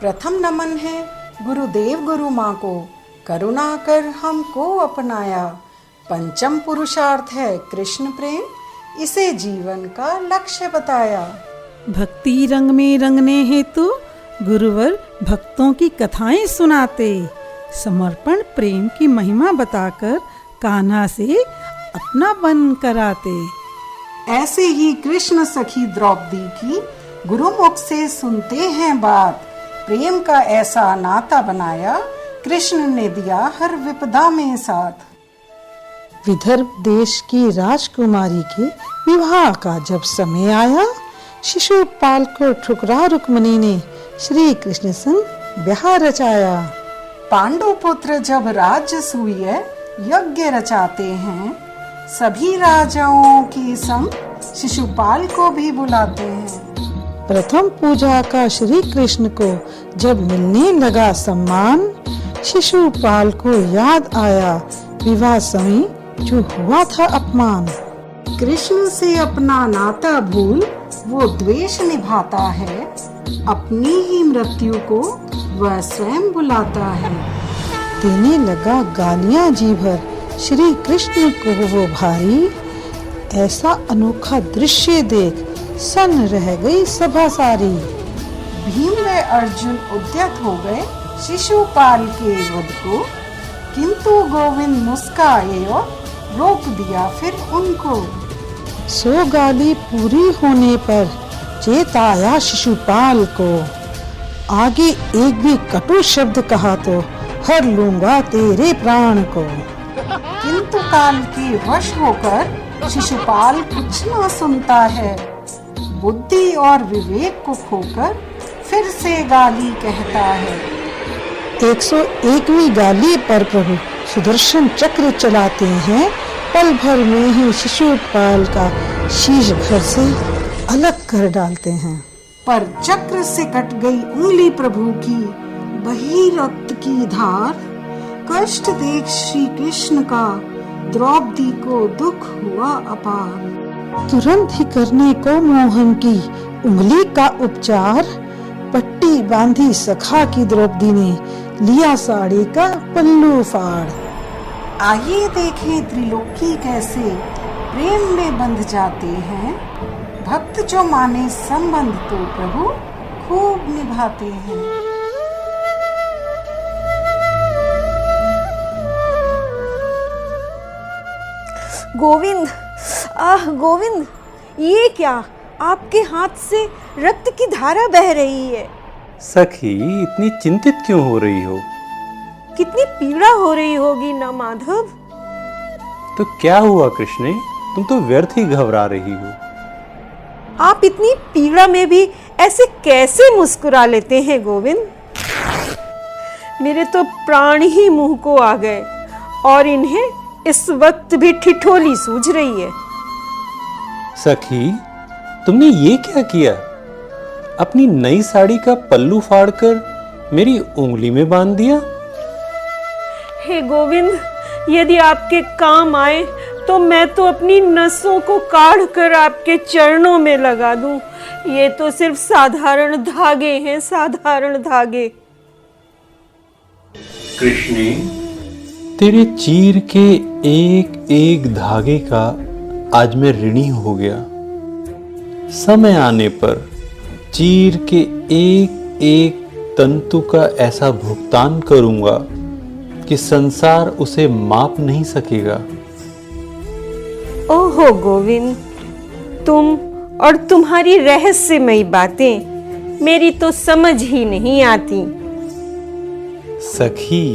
प्रथम नमन है गुरुदेव गुरु माँ को, करुणा कर हमको अपनाया। पंचम पुरुषार्थ है कृष्ण प्रेम, इसे जीवन का लक्ष्य बताया। भक्ति रंग में रंगने हेतु गुरुवर भक्तों की कथाएं सुनाते, समर्पण प्रेम की महिमा बताकर कान्हा से अपनापन कराते। ऐसे ही कृष्ण सखी द्रौपदी की गुरुमुख से सुनते हैं बात, प्रेम का ऐसा नाता बनाया, कृष्ण ने दिया हर विपदा में साथ। विदर्भ देश की राजकुमारी के विवाह का जब समय आया, शिशुपाल को ठुकरा रुक्मिणी ने श्री कृष्ण संग ब्याह रचाया। पांडु पुत्र जब राजसूय यज्ञ रचाते हैं, सभी राजाओं के संग शिशुपाल को भी बुलाते हैं। प्रथम पूजा का श्री कृष्ण को जब मिलने लगा सम्मान, शिशुपाल को याद आया विवाह समय जो हुआ था अपमान। कृष्ण से अपना नाता भूल वो द्वेष निभाता है, अपनी ही मृत्यु को वह स्वयं बुलाता है। देने लगा गालियां जी भर श्री कृष्ण को वो भाई, ऐसा अनोखा दृश्य देख सन्न रह गई सभा सारी। भीम व अर्जुन उद्यत हो गए शिशुपाल के वध को, किंतु गोविंद मुस्काए और रोक दिया फिर उनको। सो गाली पूरी होने पर चेत आया शिशुपाल को, आगे एक भी कटु शब्द कहा तो हर लूंगा तेरे प्राण को। किंतु काल के वश होकर शिशुपाल कुछ ना सुनता है, बुद्धि और विवेक को खोकर फिर से गाली कहता है। 101वीं गाली पर प्रभु सुदर्शन चक्र चलाते हैं, पल भर में ही शिशुपाल का शीश घर से अलग कर डालते हैं। पर चक्र से कट गई उंगली प्रभु की, बही रक्त की धार, कष्ट देख श्री कृष्ण का द्रौपदी को दुख हुआ अपार। तुरंत ही करने को मोहन की उंगली का उपचार, पट्टी बांधी सखा की द्रौपदी ने लिया साड़ी का पल्लू फाड़। आइए देखें त्रिलोकी कैसे प्रेम में बंध जाते हैं, भक्त जो माने संबंध तो प्रभु खूब निभाते हैं। गोविंद, आह गोविंद, ये क्या, आपके हाथ से रक्त की धारा बह रही है। सखी, इतनी चिंतित क्यों हो रही हो? कितनी पीड़ा हो रही होगी ना माधव। तो क्या हुआ कृष्णे, तुम तो व्यर्थ ही घबरा रही हो। आप इतनी पीड़ा में भी ऐसे कैसे मुस्कुरा लेते हैं गोविंद। मेरे तो प्राण ही मुंह को आ गए और इन्हें इस वक्त भी ठिठोली सूझ रही है। सखी, तुमने ये क्या किया? अपनी नई साड़ी का पल्लू फाड़कर मेरी उंगली में बांध दिया। हे गोविंद, यदि आपके काम आए तो मैं तो अपनी नसों को काढ़ कर आपके चरणों में लगा दूं। ये तो सिर्फ साधारण धागे हैं, साधारण धागे। कृष्णे, तेरे चीर के एक एक धागे का आज मैं ऋणी हो गया। समय आने पर चीर के एक एक तंतु का ऐसा भुगतान करूंगा कि संसार उसे माप नहीं सकेगा। ओहो गोविंद, तुम और तुम्हारी रहस्यमयी बातें मेरी तो समझ ही नहीं आती। सखी,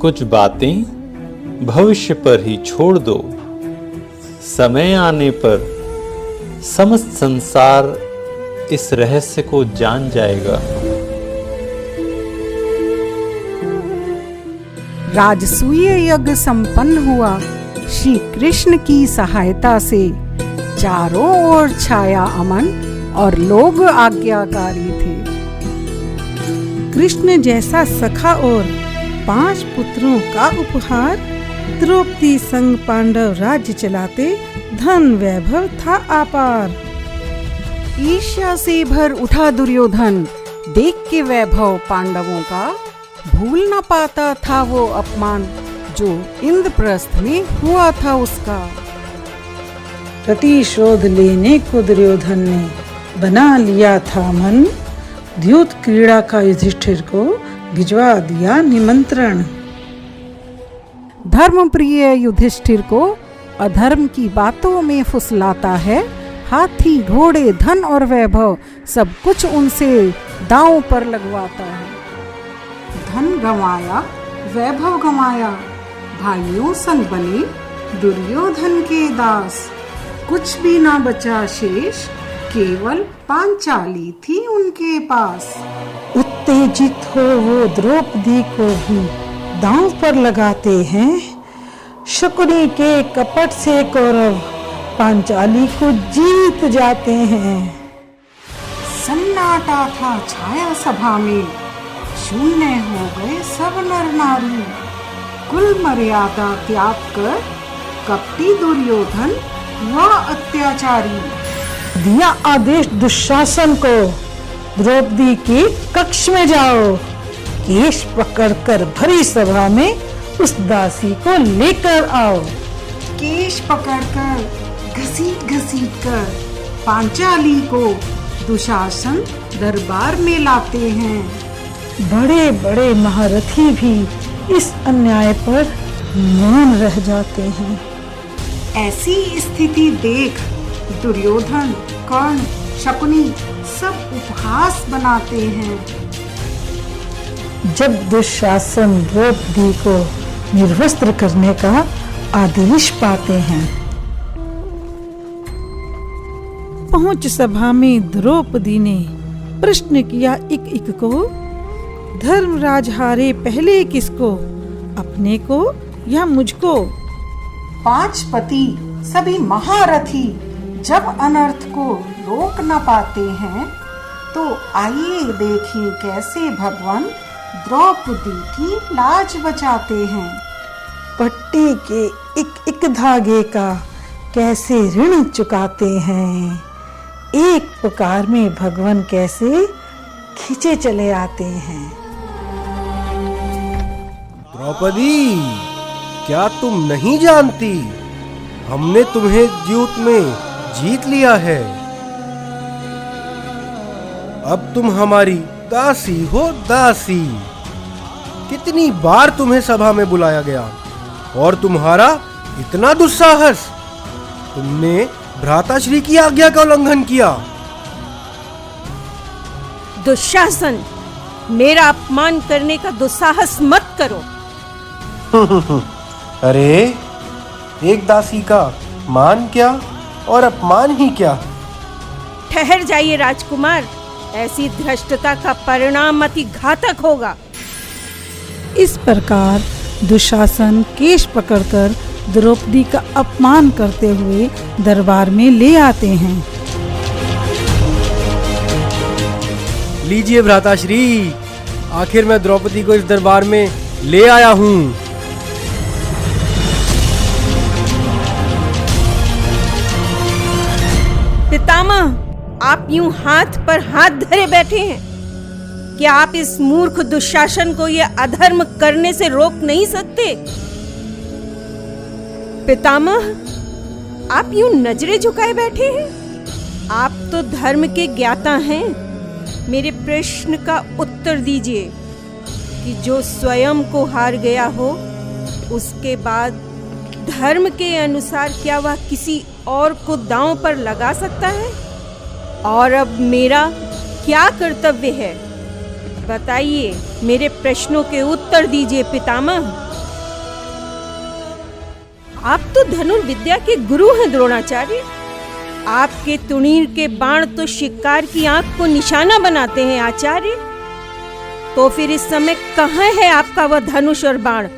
कुछ बातें भविष्य पर ही छोड़ दो। समय आने पर समस्त संसार इस रहस्य को जान जाएगा। राजसूय यज्ञ संपन्न हुआ श्री कृष्ण की सहायता से, चारों ओर छाया अमन और लोग आज्ञाकारी थे। कृष्ण जैसा सखा और 5 पुत्रों का उपहार, द्रौपदी संग पांडव राज्य चलाते, धन वैभव था अपार। ईर्ष्या से भर उठा दुर्योधन, देख के वैभव पांडवों का भूल न पाता था वो अपमान जो इंद्रप्रस्थ में हुआ था उसका। प्रतिशोध लेने को दुर्योधन ने बना लिया था मन, द्यूत क्रीड़ा का युधिष्ठिर को भिजवा दिया निमंत्रण। धर्म प्रिय युधिष्ठिर को अधर्म की बातों में फुसलाता है, हाथी घोड़े धन और वैभव सब कुछ उनसे दांव पर लगवाता है। धन गंवाया वैभव गंवाया, भाइयों संग बने दुर्योधन के दास, कुछ भी ना बचा शेष, केवल पांचाली थी उनके पास। उत्तेजित हो वो द्रौपदी को भी दांव पर लगाते हैं, शकुनी के कपट से कौरव पांचाली को जीत जाते हैं। सन्नाटा था छाया सभा में, शून्य हो गए सब नर नारी, कुल मर्यादा त्याग कर कपटी दुर्योधन हुआ अत्याचारी। दिया आदेश दुशासन को, द्रौपदी के कक्ष में जाओ, केश पकड़कर भरी सभा में उस दासी को लेकर आओ। केश पकड़कर घसीट घसीट कर पांचाली को दुशासन दरबार में लाते हैं। बड़े बड़े महारथी भी इस अन्याय पर मौन रह जाते हैं। ऐसी स्थिति देख दुर्योधन कर्ण शकुनी सब उपहास बनाते हैं। जब दुशासन द्रौपदी को निर्वस्त्र करने का आदेश पाते हैं, पहुंच सभा में द्रौपदी ने प्रश्न किया एक एक को, धर्मराज हारे पहले किसको, अपने को या मुझको। 5 पति सभी महारथी जब अनर्थ को रोक न पाते हैं, तो आइए देखें कैसे भगवान द्रौपदी की लाज बचाते हैं। पट्टी के एक एक धागे का कैसे ऋण चुकाते हैं, एक पुकार में भगवान कैसे खींचे चले आते हैं। द्रौपदी, क्या तुम नहीं जानती, हमने तुम्हें द्यूत में जीत लिया है। अब तुम हमारी दासी हो दासी। कितनी बार तुम्हें सभा में बुलाया गया और तुम्हारा इतना दुस्साहस, तुमने भ्राताश्री की आज्ञा का उल्लंघन किया। दुशासन, मेरा अपमान करने का दुस्साहस मत करो। अरे, एक दासी का मान क्या और अपमान ही क्या। ठहर जाइए राजकुमार, ऐसी धृष्टता का परिणाम अति घातक होगा। इस प्रकार दुशासन केश पकड़कर द्रौपदी का अपमान करते हुए दरबार में ले आते हैं। लीजिए भ्राताश्री, आखिर मैं द्रौपदी को इस दरबार में ले आया हूँ। पितामह, आप यूं हाथ पर हाथ धरे बैठे हैं। क्या आप इस मूर्ख दुशासन को ये अधर्म करने से रोक नहीं सकते? पितामह, आप यूं नजरें झुकाए बैठे हैं। आप तो धर्म के ज्ञाता हैं। मेरे प्रश्न का उत्तर दीजिए कि जो स्वयं को हार गया हो, उसके बाद धर्म के अनुसार क्या वह किसी और को दांव पर लगा सकता है? और अब मेरा क्या कर्तव्य है? बताइए, मेरे प्रश्नों के उत्तर दीजिए पितामह। आप तो धनुर्विद्या के गुरु हैं द्रोणाचार्य। आपके तुणीर के बाण तो शिकार की आंख को निशाना बनाते हैं आचार्य। तो फिर इस समय कहाँ है आपका वह धनुष और बाण,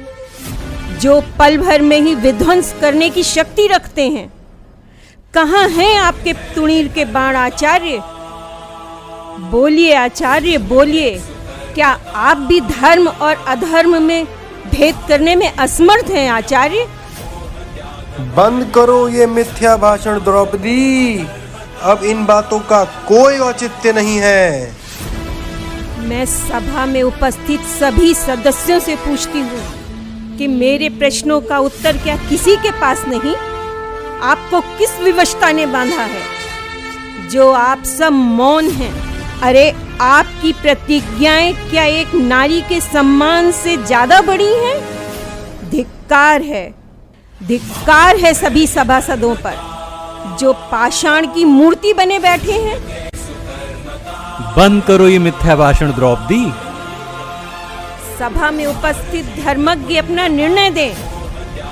जो पल भर में ही विध्वंस करने की शक्ति रखते हैं? कहाँ हैं आपके तुणीर के बाण आचार्य? बोलिए आचार्य, बोलिए। क्या आप भी धर्म और अधर्म में भेद करने में असमर्थ हैं आचार्य? बंद करो ये मिथ्या भाषण द्रौपदी, अब इन बातों का कोई औचित्य नहीं है। मैं सभा में उपस्थित सभी सदस्यों से पूछती हूँ कि मेरे प्रश्नों का उत्तर क्या किसी के पास नहीं? आपको किस विवशता ने बांधा है जो आप सब मौन हैं? अरे आपकी प्रतिज्ञाएं क्या एक नारी के सम्मान से ज्यादा बड़ी हैं? धिक्कार है सभी सभासदों पर जो पाषाण की मूर्ति बने बैठे हैं। बंद करो ये मिथ्या भाषण द्रौपदी। सभा में उपस्थित धर्मज्ञ अपना निर्णय दें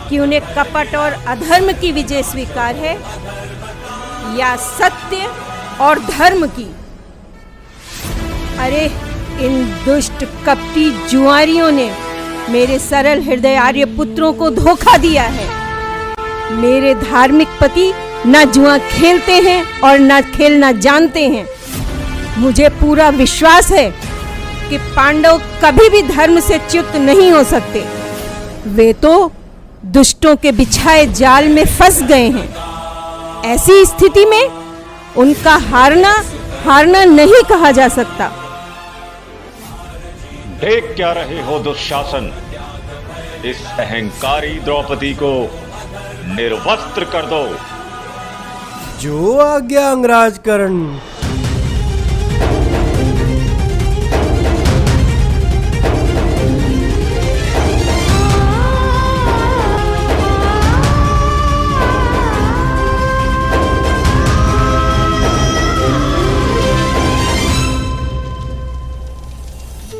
कि उन्हें कपट और अधर्म की विजय स्वीकार है या सत्य और धर्म की। अरे इन दुष्ट कपटी जुआरियों ने मेरे सरल हृदय आर्य पुत्रों को धोखा दिया है। मेरे धार्मिक पति न जुआ खेलते हैं और न खेलना जानते हैं। मुझे पूरा विश्वास है कि पांडव कभी भी धर्म से च्युत नहीं हो सकते। वे तो दुष्टों के बिछाए जाल में फंस गए हैं। ऐसी स्थिति में उनका हारना नहीं कहा जा सकता। देख क्या रहे हो दुशासन? इस अहंकारी द्रौपदी को निर्वस्त्र कर दो। जो आज्ञा अंगराज कर्ण।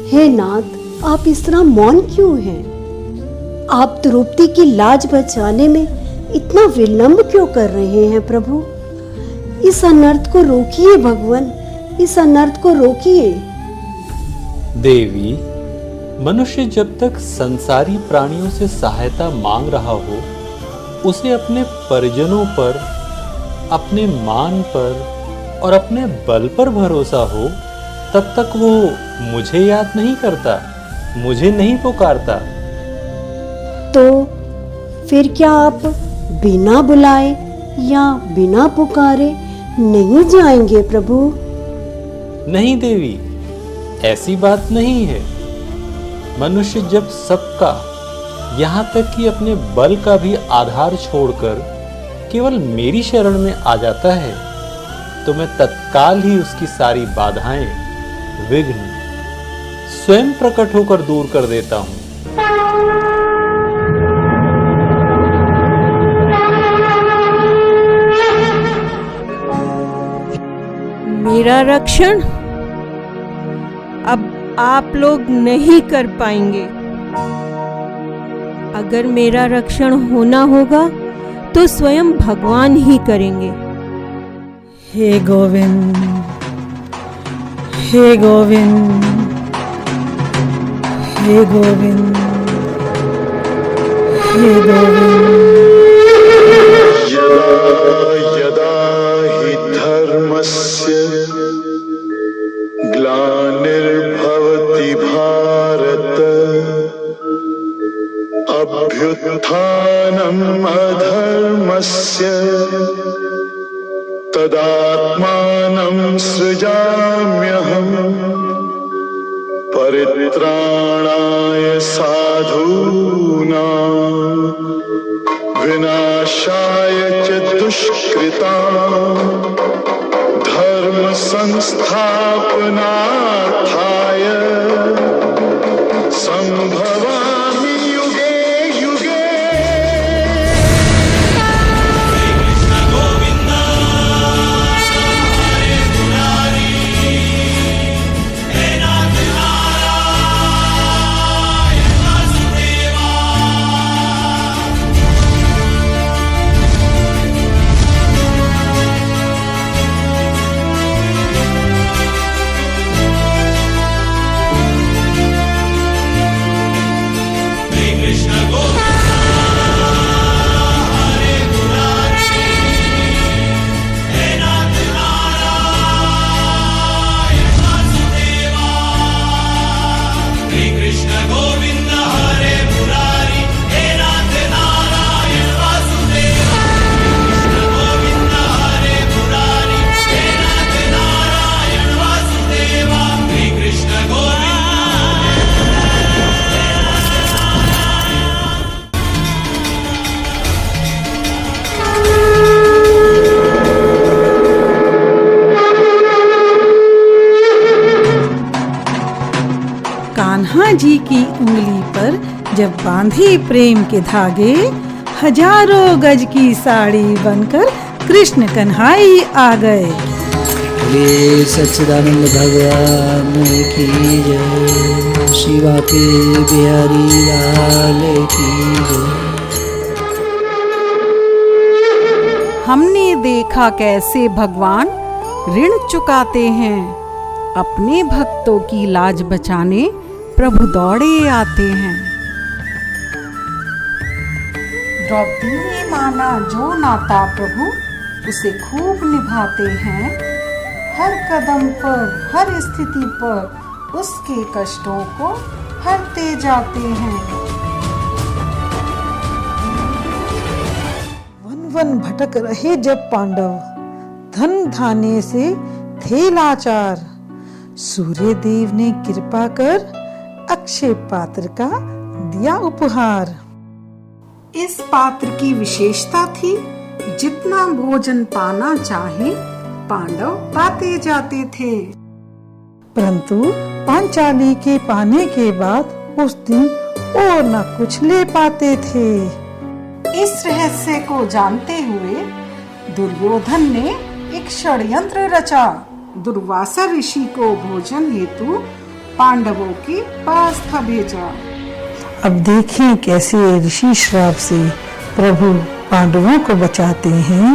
हे नाथ, आप इस तरह मौन क्यों हैं? आप द्रौपदी की लाज बचाने में इतना विलंब क्यों कर रहे हैं प्रभु? इस अनर्थ को रोकिए भगवान, इस अनर्थ को रोकिए। देवी, मनुष्य जब तक संसारी प्राणियों से सहायता मांग रहा हो, उसे अपने परिजनों पर, अपने मान पर और अपने बल पर भरोसा हो, तब तक वो मुझे याद नहीं करता, मुझे नहीं पुकारता। तो फिर क्या आप बिना बुलाए या बिना पुकारे नहीं जाएंगे प्रभु? नहीं देवी, ऐसी बात नहीं है। मनुष्य जब सबका, यहाँ तक कि अपने बल का भी आधार छोड़कर केवल मेरी शरण में आ जाता है, तो मैं तत्काल ही उसकी सारी बाधाएं, विघ्न स्वयं प्रकट होकर दूर कर देता हूं। मेरा रक्षण अब आप लोग नहीं कर पाएंगे। अगर मेरा रक्षण होना होगा तो स्वयं भगवान ही करेंगे। हे गोविंद, हे गोविंद, हे गोविंद, हे गोविंद। यदा यदा हि धर्मस्य ग्लानिर्भवति भारत अभ्युत्थानम् अधर्मस्य तदात्मानं सृजाम्यहम् परित्राणाय साधूनां विनाशाय च दुष्कृतां धर्म संस्थापनार्थाय संभवामि युगे युगे। ब्रह्मा जी की उंगली पर जब बांधे प्रेम के धागे, हजारों गज की साड़ी बनकर कृष्ण कन्हाई आ गए। बोले सच्चिदानंद भगवान की जय, शिवा के बिहारी लाल की जय। हमने देखा कैसे भगवान ऋण चुकाते हैं, अपने भक्तों की लाज बचाने प्रभु दौड़े आते हैं। द्रौपदी ने माना जो नाता प्रभु, उसे खूब निभाते हैं। हर कदम पर, हर स्थिति पर उसके कष्टों को हरते जाते हैं। वन वन भटक रहे जब पांडव, धन धान्य से थे लाचार। सूर्य देव ने कृपा कर अक्षय पात्र का दिया उपहार। इस पात्र की विशेषता थी, जितना भोजन पाना चाहे पांडव पाते जाते थे। परंतु पांचाली के पाने के बाद उस दिन और न कुछ ले पाते थे। इस रहस्य को जानते हुए दुर्योधन ने एक षड्यंत्र रचा। दुर्वासा ऋषि को भोजन हेतु पांडवों के पास था भेजा। अब देखें कैसे ऋषि श्राप से प्रभु पांडवों को बचाते हैं।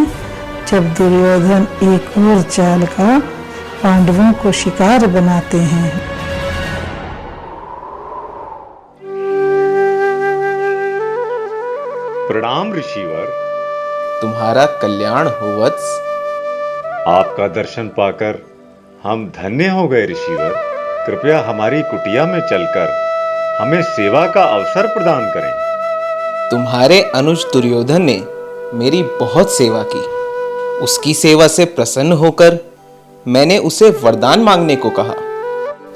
जब दुर्योधन एक और चाल का पांडवों को शिकार बनाते हैं। प्रणाम ऋषिवर। तुम्हारा कल्याण हो वत्स। आपका दर्शन पाकर हम धन्य हो गए ऋषिवर। कृपया हमारी कुटिया में चलकर हमें सेवा का अवसर प्रदान करें। तुम्हारे अनुज दुर्योधन ने मेरी बहुत सेवा की। उसकी सेवा से प्रसन्न होकर मैंने उसे वरदान मांगने को कहा,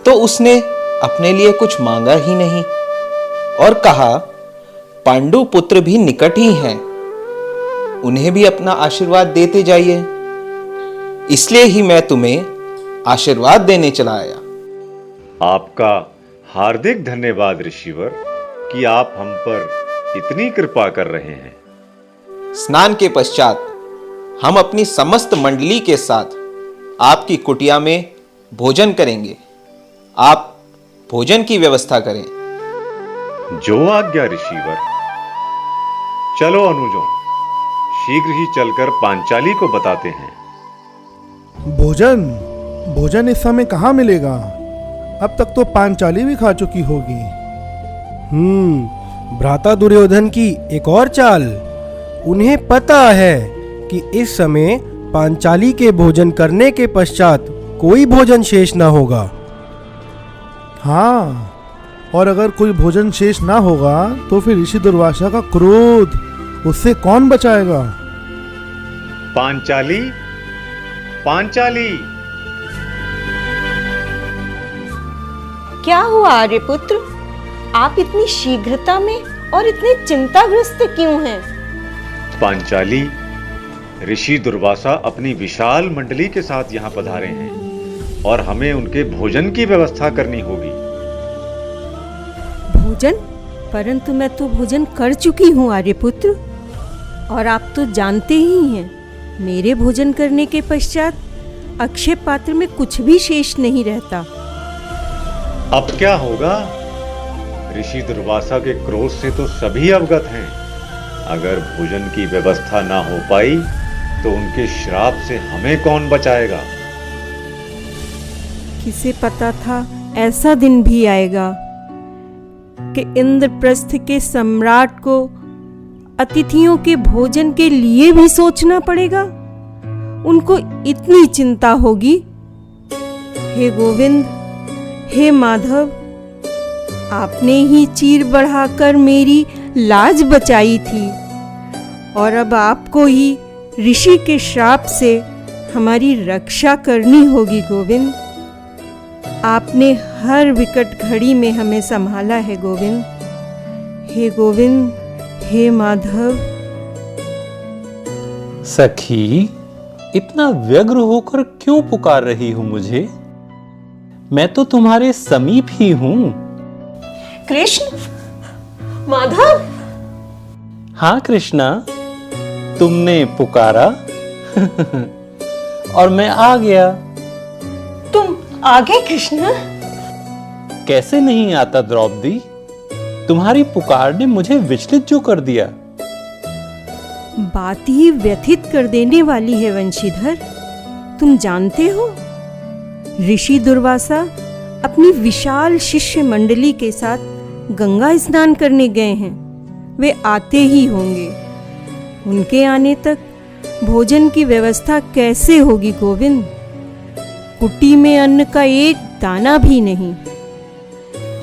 तो उसने अपने लिए कुछ मांगा ही नहीं और कहा, पांडु पुत्र भी निकट ही हैं, उन्हें भी अपना आशीर्वाद देते जाइए। इसलिए ही मैं तुम्हें आशीर्वाद देने चला आया। आपका हार्दिक धन्यवाद ऋषिवर कि आप हम पर इतनी कृपा कर रहे हैं। स्नान के पश्चात हम अपनी समस्त मंडली के साथ आपकी कुटिया में भोजन करेंगे। आप भोजन की व्यवस्था करें। जो आज्ञा ऋषिवर। चलो अनुजों, शीघ्र ही चलकर पांचाली को बताते हैं। भोजन इस समय कहाँ मिलेगा? अब तक तो पांचाली भी खा चुकी होगी। भ्राता दुर्योधन की एक और चाल। उन्हें पता है कि इस समय पांचाली के भोजन करने के पश्चात कोई भोजन शेष ना होगा। हाँ, और अगर कोई भोजन शेष ना होगा तो फिर ऋषि दुर्वासा का क्रोध, उससे कौन बचाएगा? पांचाली, पांचाली। क्या हुआ आर्यपुत्र? आप इतनी शीघ्रता में और इतने चिंताग्रस्त क्यों हैं? पांचाली, ऋषि दुर्वासा अपनी विशाल मंडली के साथ यहाँ पधारे हैं और हमें उनके भोजन की व्यवस्था करनी होगी। भोजन? परंतु मैं तो भोजन कर चुकी हूँ आर्यपुत्र। और आप तो जानते ही हैं, मेरे भोजन करने के पश्चात अक्षय पात्र में कुछ भी शेष नहीं रहता। अब क्या होगा? ऋषि दुर्वासा के क्रोध से तो सभी अवगत हैं। अगर भोजन की व्यवस्था ना हो पाई तो उनके श्राप से हमें कौन बचाएगा? किसे पता था ऐसा दिन भी आएगा कि इंद्रप्रस्थ के सम्राट को अतिथियों के भोजन के लिए भी सोचना पड़ेगा। उनको इतनी चिंता होगी। हे गोविंद, हे माधव, आपने ही चीर बढ़ाकर मेरी लाज बचाई थी और अब आपको ही ऋषि के श्राप से हमारी रक्षा करनी होगी। गोविंद, आपने हर विकट घड़ी में हमें संभाला है गोविंद। हे गोविंद, हे माधव। सखी, इतना व्यग्र होकर क्यों पुकार रही हो मुझे? मैं तो तुम्हारे समीप ही हूं। कृष्ण, माधव, हाँ कृष्णा, तुमने पुकारा और मैं आ गया। तुम आ गए कृष्ण? कैसे नहीं आता द्रौपदी, तुम्हारी पुकार ने मुझे विचलित जो कर दिया। बात ही व्यथित कर देने वाली है वंशीधर। तुम जानते हो, ऋषि दुर्वासा अपनी विशाल शिष्य मंडली के साथ गंगा स्नान करने गए हैं। वे आते ही होंगे। उनके आने तक भोजन की व्यवस्था कैसे होगी गोविंद? कुटी में अन्न का एक दाना भी नहीं।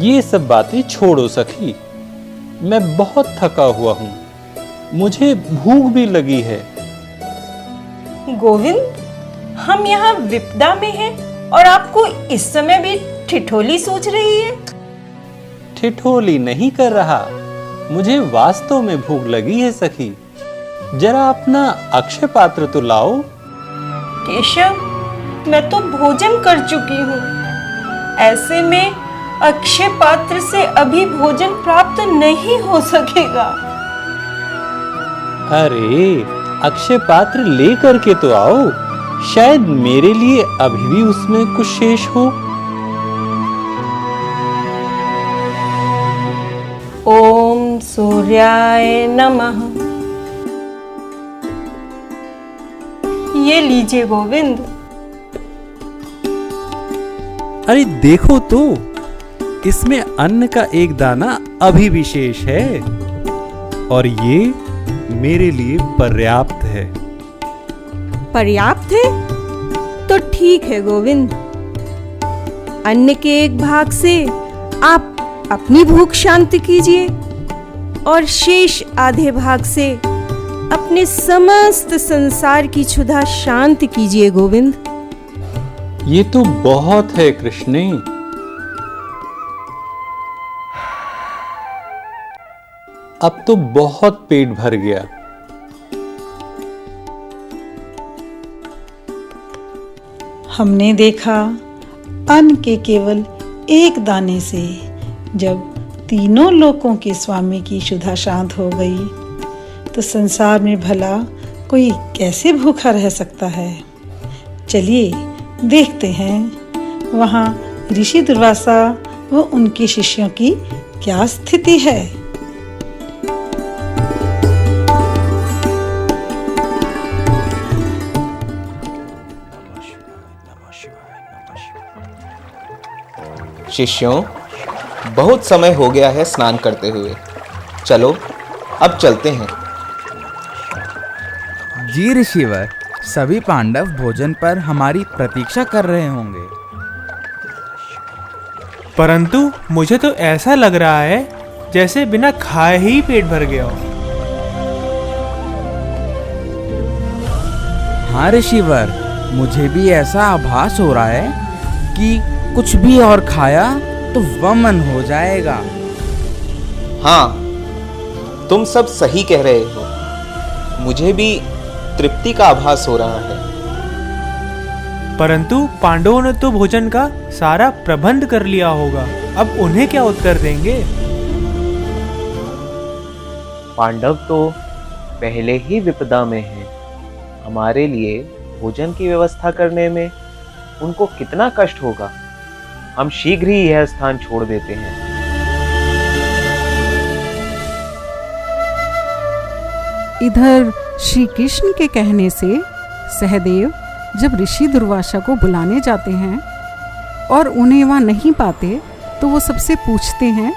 ये सब बातें छोड़ो सखी, मैं बहुत थका हुआ हूँ, मुझे भूख भी लगी है। गोविंद, हम यहाँ विपदा में हैं और आपको इस समय भी ठिठोली सोच रही है। ठिठोली नहीं कर रहा, मुझे वास्तव में भूख लगी है सखी। जरा अपना अक्षय पात्र तो लाओ। केशव, मैं तो भोजन कर चुकी हूँ। ऐसे में अक्षय पात्र से अभी भोजन प्राप्त नहीं हो सकेगा। अरे अक्षय पात्र ले करके तो आओ, शायद मेरे लिए अभी भी उसमें कुछ शेष हो। ओम सूर्याय नमः। ये लीजिए गोविंद। अरे देखो तो, इसमें अन्न का एक दाना अभी भी शेष है और ये मेरे लिए पर्याप्त है। पर्याप्त है तो ठीक है गोविंद। अन्न के एक भाग से आप अपनी भूख शांत कीजिए और शेष आधे भाग से अपने समस्त संसार की क्षुधा शांत कीजिए गोविंद। ये तो बहुत है कृष्णे। अब तो बहुत पेट भर गया। हमने देखा अन्न के केवल एक दाने से जब तीनों लोकों के स्वामी की क्षुधा शांत हो गई, तो संसार में भला कोई कैसे भूखा रह सकता है। चलिए देखते हैं वहाँ ऋषि दुर्वासा व उनके शिष्यों की क्या स्थिति है। शिष्यों, बहुत समय हो गया है स्नान करते हुए। चलो अब चलते हैं। जी ऋषिवर, सभी पांडव भोजन पर हमारी प्रतीक्षा कर रहे होंगे। परंतु मुझे तो ऐसा लग रहा है जैसे बिना खाए ही पेट भर गया हो। हाँ ऋषिवर, मुझे भी ऐसा आभास हो रहा है कि कुछ भी और खाया तो वमन हो जाएगा। हाँ, तुम सब सही कह रहे हो। मुझे भी तृप्ति का आभास हो रहा है। परंतु पांडवों ने तो भोजन का सारा प्रबंध कर लिया होगा। अब उन्हें क्या उत्तर देंगे? पांडव तो पहले ही विपदा में हैं। हमारे लिए भोजन की व्यवस्था करने में उनको कितना कष्ट होगा। हम शीघ्र ही यह स्थान छोड़ देते हैं। इधर श्री कृष्ण के कहने से सहदेव जब ऋषि दुर्वासा को बुलाने जाते हैं और उन्हें वहाँ नहीं पाते, तो वो सबसे पूछते हैं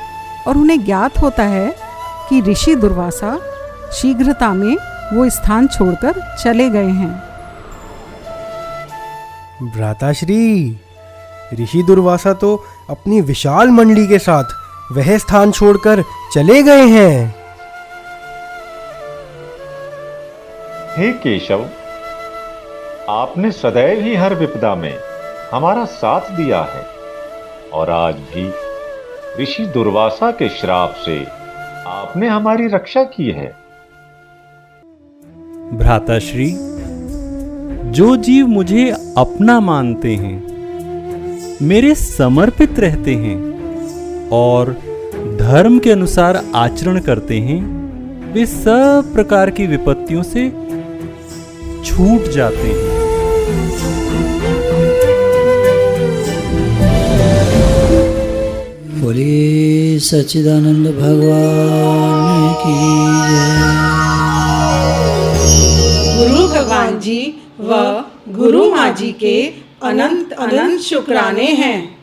और उन्हें ज्ञात होता है कि ऋषि दुर्वासा शीघ्रता में वो स्थान छोड़कर चले गए हैं। भ्राताश्री, ऋषि दुर्वासा तो अपनी विशाल मंडली के साथ वह स्थान छोड़कर चले गए हैं। हे केशव, आपने सदैव ही हर विपदा में हमारा साथ दिया है और आज भी ऋषि दुर्वासा के श्राप से आपने हमारी रक्षा की है। भ्राताश्री, जो जीव मुझे अपना मानते हैं, मेरे समर्पित रहते हैं और धर्म के अनुसार आचरण करते हैं वे सब प्रकार की विपत्तियों से छूट जाते हैं। बोले सच्चिदानंद भगवान की जय। गुरु भगवान जी व गुरु माँ जी के अनंत अनंत शुक्राने हैं।